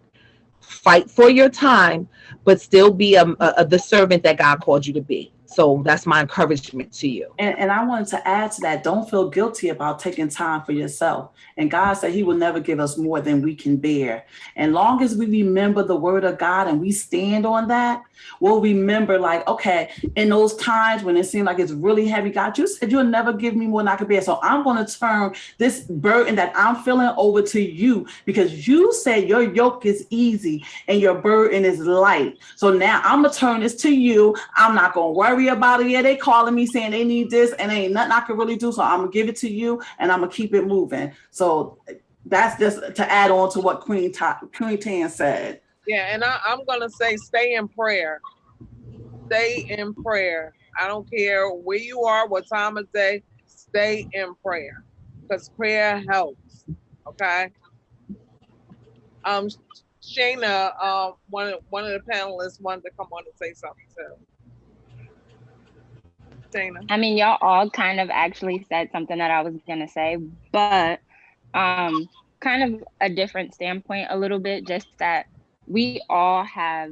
Fight for your time, but still be the servant that God called you to be. So that's my encouragement to you. And I wanted to add to that, don't feel guilty about taking time for yourself. And God said he will never give us more than we can bear. And long as we remember the word of God and we stand on that, we'll remember like, okay, in those times when it seems like it's really heavy, God, you said you'll never give me more than I can bear. So I'm going to turn this burden that I'm feeling over to you, because you said your yoke is easy and your burden is light. So now I'm going to turn this to you. I'm not going to worry about it. Yeah, they calling me saying they need this and ain't nothing I can really do. So I'm going to give it to you and I'm going to keep it moving. So that's just to add on to what Queen Tan said. Yeah, and I'm going to say stay in prayer. Stay in prayer. I don't care where you are, what time of day, stay in prayer, because prayer helps. Okay. Shayna, one of the panelists wanted to come on and say something too. Shayna. I mean, y'all all kind of actually said something that I was gonna say, but kind of a different standpoint a little bit, just that we all have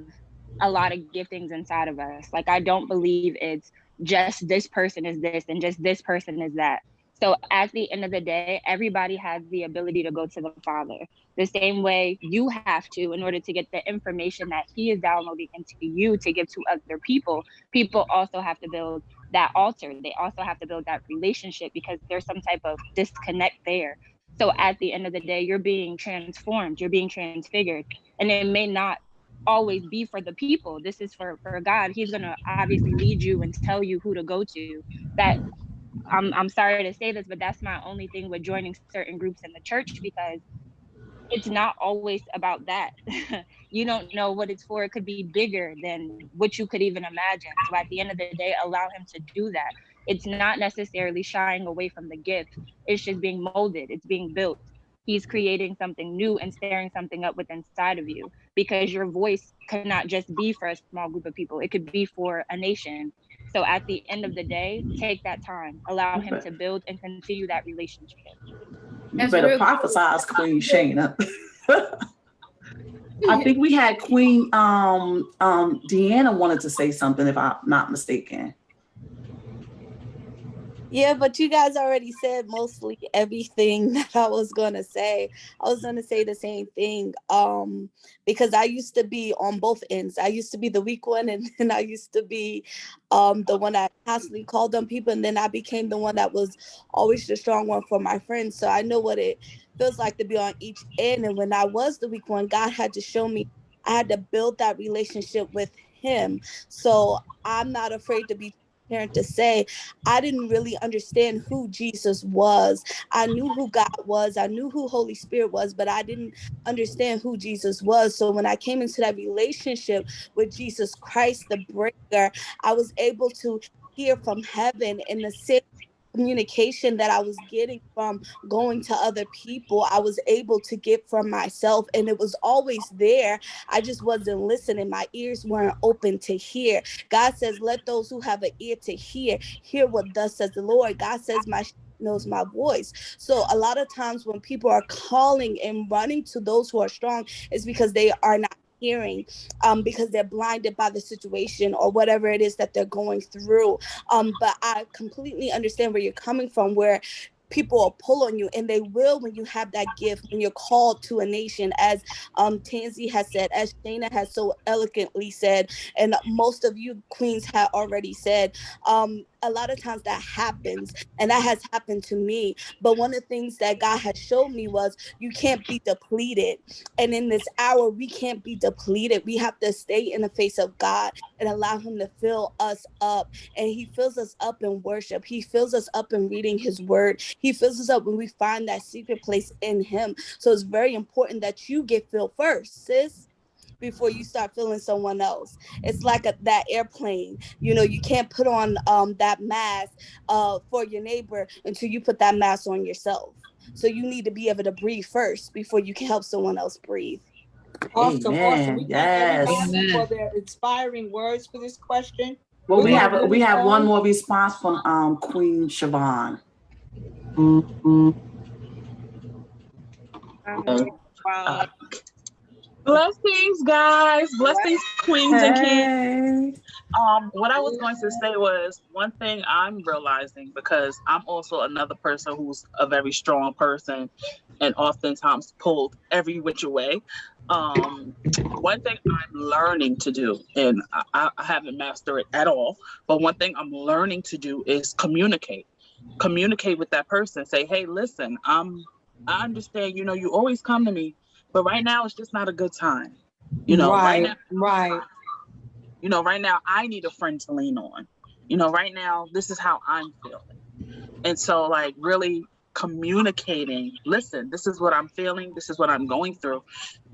a lot of giftings inside of us. Like, I don't believe it's just this person is this and just this person is that. So at the end of the day, everybody has the ability to go to the Father. The same way you have to, in order to get the information that he is downloading into you to give to other people, people also have to build that altar. They also have to build that relationship, because there's some type of disconnect there. So at the end of the day, you're being transformed, you're being transfigured, and it may not always be for the people. This is for God. He's going to obviously lead you and tell you who to go to. That I'm sorry to say this, but that's my only thing with joining certain groups in the church, because it's not always about that. You don't know what it's for. It could be bigger than what you could even imagine. So at the end of the day, allow him to do that. It's not necessarily shying away from the gift. It's just being molded. It's being built. He's creating something new and stirring something up within inside of you, because your voice cannot just be for a small group of people. It could be for a nation. So at the end of the day, take that time, allow him to build and continue that relationship. You better prophesize, Queen Shayna. I think we had Queen Deanna wanted to say something, if I'm not mistaken. Yeah, but you guys already said mostly everything that I was going to say. I was going to say the same thing, because I used to be on both ends. I used to be the weak one, and then I used to be the one that constantly called on people, and then I became the one that was always the strong one for my friends. So I know what it feels like to be on each end. And when I was the weak one, God had to show me I had to build that relationship with him. So I'm not afraid to be to say I didn't really understand who Jesus was. I knew who God was. I knew who Holy Spirit was, but I didn't understand who Jesus was. So when I came into that relationship with Jesus Christ, the breaker, I was able to hear from heaven in the same communication that I was getting from going to other people. I was able to get from myself, and it was always there. I just wasn't listening. My ears weren't open to hear. God says, let those who have an ear to hear what thus says the Lord. God says, my sheep knows my voice. So a lot of times when people are calling and running to those who are strong, it's because they are not hearing, because they're blinded by the situation or whatever it is that they're going through. But I completely understand where you're coming from, where people will pull on you, and they will when you have that gift, when you're called to a nation, as Tansy has said, as Shayna has so eloquently said, and most of you queens have already said. A lot of times that happens, and that has happened to me. But one of the things that God has showed me was you can't be depleted. And in this hour, we can't be depleted. We have to stay in the face of God and allow him to fill us up. And he fills us up in worship. He fills us up in reading his word. He fills us up when we find that secret place in him. So it's very important that you get filled first, sis, before you start feeling someone else. It's like that airplane. You know, you can't put on that mask for your neighbor until you put that mask on yourself. So you need to be able to breathe first before you can help someone else breathe. Awesome. We Yes. thank everybody for their inspiring words for this question. Well, we have one more response from Queen Siobhan. Blessings, guys. Blessings, queens and kings. What I was going to say was one thing I'm realizing, because I'm also another person who's a very strong person and oftentimes pulled every which way. One thing I'm learning to do, and I haven't mastered it at all, but one thing I'm learning to do is communicate with that person. Say, hey, listen, I understand, you always come to me, but right now it's just not a good time. Right now, right now I need a friend to lean on. Right now, this is how I'm feeling. And so like really communicating, listen, this is what I'm feeling, this is what I'm going through.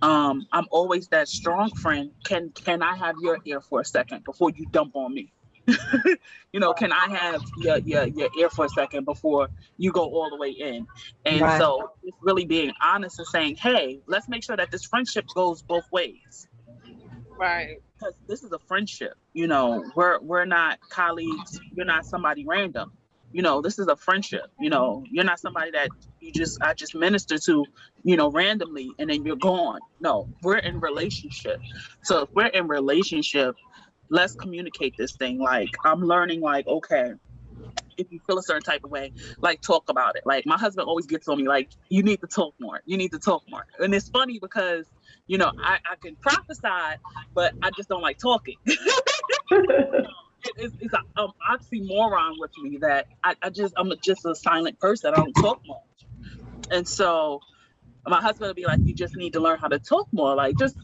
I'm always that strong friend. Can I have your ear for a second before you dump on me? Can I have your ear for a second before you go all the way in? And Right. so it's really being honest and saying, hey, let's make sure that this friendship goes both ways. Right. Because this is a friendship. We're not colleagues. You're not somebody random. This is a friendship. You're not somebody that I just minister to, randomly, and then you're gone. No, we're in relationship. So if we're in relationship, let's communicate this thing. Like, I'm learning, like, okay, if you feel a certain type of way, like, talk about it. Like, my husband always gets on me, like, you need to talk more. You need to talk more. And it's funny because, I can prophesy, but I just don't like talking. It's an oxymoron with me that I'm just a silent person. I don't talk much. And so my husband will be like, you just need to learn how to talk more. Like, just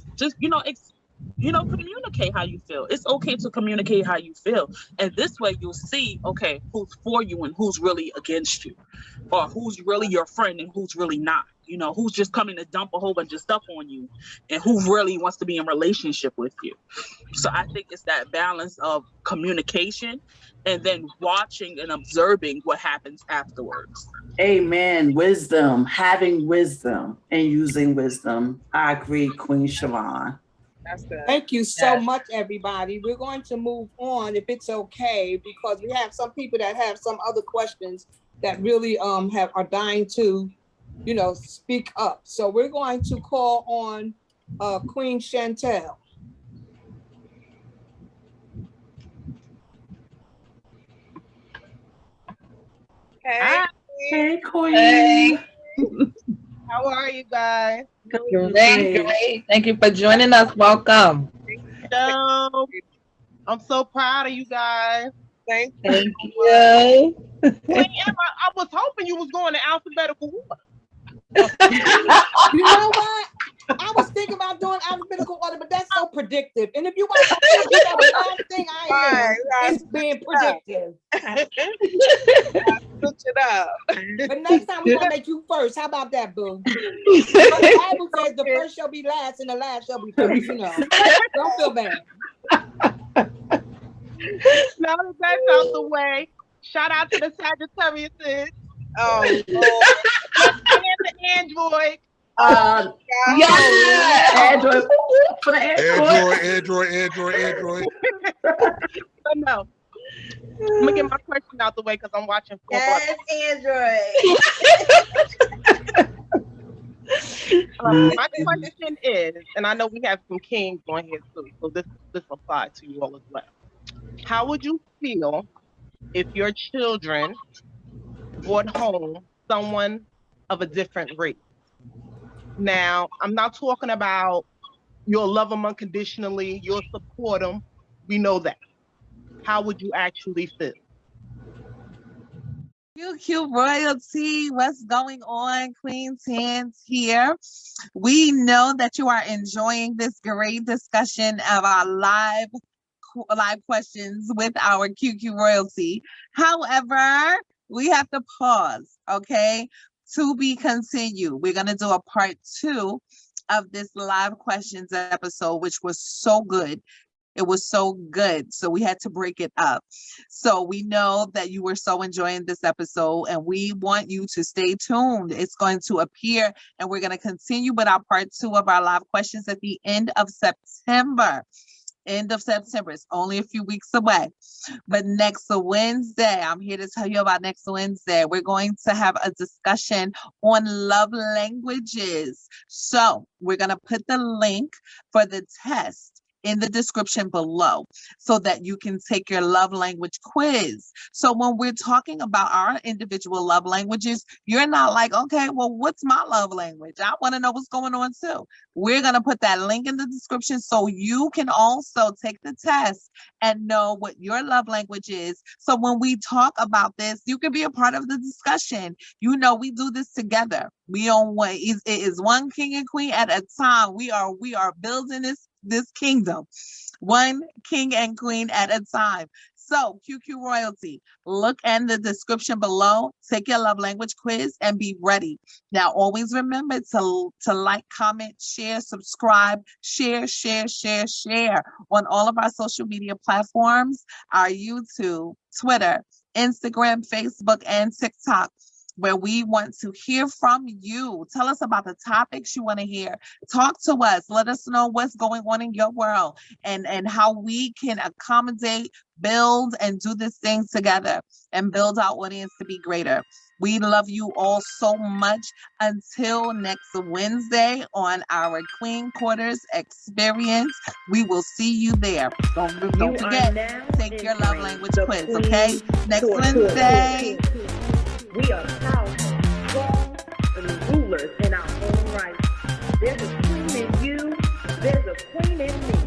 communicate how you feel. It's okay to communicate how you feel. And this way you'll see, okay, who's for you and who's really against you, or who's really your friend and who's really not. Who's just coming to dump a whole bunch of stuff on you and who really wants to be in relationship with you. So I think it's that balance of communication and then watching and observing what happens afterwards. Amen. Wisdom, having wisdom and using wisdom. I agree, Queen Siobhan. Thank you so much, everybody. We're going to move on, if it's okay, because we have some people that have some other questions that really are dying to, speak up. So we're going to call on Queen Chantel. Hey, Queen. Hey. How are you guys? Great. Thank you for joining us. Welcome. So, I'm so proud of you guys. Thank you. Queen Emma, I was hoping you was going to alphabetical order. You know what? I was thinking about doing alphabetical order, but that's so predictive. And if you want to the last thing I am is being predictive. Switch it up. But next time we're gonna make you first. How about that, boo? The Bible says the first shall be last and the last shall be first. Don't feel bad. Now that that's out the way, shout out to the Sagittariuses. Oh, and the Android. Android. For the Android. But no. I'm gonna get my question out the way because I'm watching. Yes, Android. My question is, and I know we have some kings on here too, so this applies to you all as well. How would you feel if your children brought home someone of a different race? Now, I'm not talking about you'll love them unconditionally, you'll support them. We know that. How would you actually feel? QQ Royalty, what's going on? Queen Tans here. We know that you are enjoying this great discussion of our live questions with our QQ Royalty. However, we have to pause, okay? To be continued. We're going to do a part 2 of this live questions episode, which was so good. It was so good. So we had to break it up. So we know that you were so enjoying this episode and we want you to stay tuned. It's going to appear and we're going to continue with our part 2 of our live questions at the end of September. End of September. It's only a few weeks away. But next Wednesday, I'm here to tell you about next Wednesday. We're going to have a discussion on love languages. So we're going to put the link for the test in the description below so that you can take your love language quiz. So when we're talking about our individual love languages, you're not like, okay, well, what's my love language? I want to know what's going on too. We're going to put that link in the description so you can also take the test and know what your love language is. So when we talk about this, you can be a part of the discussion. You know, we do this together. We on one, it is one king and queen at a time. We are building this kingdom, one king and queen at a time. So QQ Royalty, look in the description below, take your love language quiz and be ready. Now, always remember to like, comment, share, subscribe, share on all of our social media platforms, our YouTube, Twitter, Instagram, Facebook, and TikTok, where we want to hear from you. Tell us about the topics you want to hear. Talk to us. Let us know what's going on in your world and how we can accommodate, build, and do this thing together and build our audience to be greater. We love you all so much. Until next Wednesday on our Queen Quarters experience, we will see you there. Don't forget, take your love language quiz, okay? Next Wednesday. We are powerful, strong, and rulers in our own right. There's a queen in you. There's a queen in me.